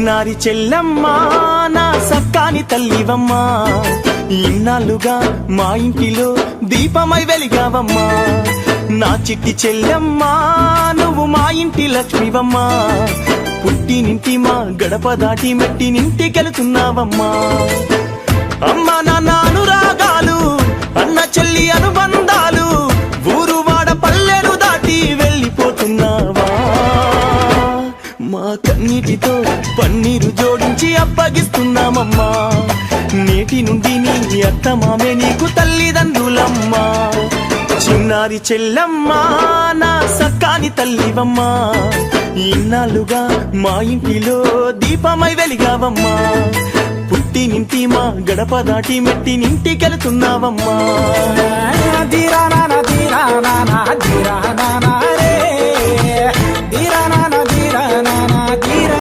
చిన్నారి చెల్లెమ్మా నా సక్కాని తల్లివమ్మా, ఇన్నాళ్ళుగా మా ఇంటిలో దీపమై వెలిగావమ్మా. నా చిట్టి చెల్లెమ్మా నువ్వు మా ఇంటి లక్ష్మివమ్మా, పుట్టినింటి మా గడప దాటి మెట్టినింటికెళ్తున్నావమ్మా. అమ్మా నాన్న అనురాగాలు, అన్న చెల్లి అనుబంధాలు, ఊరు వాడ పల్లెలు దాటి వెళ్ళిపోతున్నావా. మా కన్నీటితో పన్నీరు జోడించి అప్పగిస్తున్నామమ్మా, నేటి నుండి నీ అత్త మామే నీకు తల్లిదండ్రులమ్మా. చిన్నారి చెల్లెమ్మా నా సక్కాని తల్లివమ్మా, ఇన్నాళ్ళుగా మా ఇంటిలో దీపమై వెలిగావమ్మా, పుట్టినింటి మా గడప దాటి మెట్టినింటికెళ్తున్నావమ్మా. ధీరా నానా ధీరా నానా ధీరా నానా రే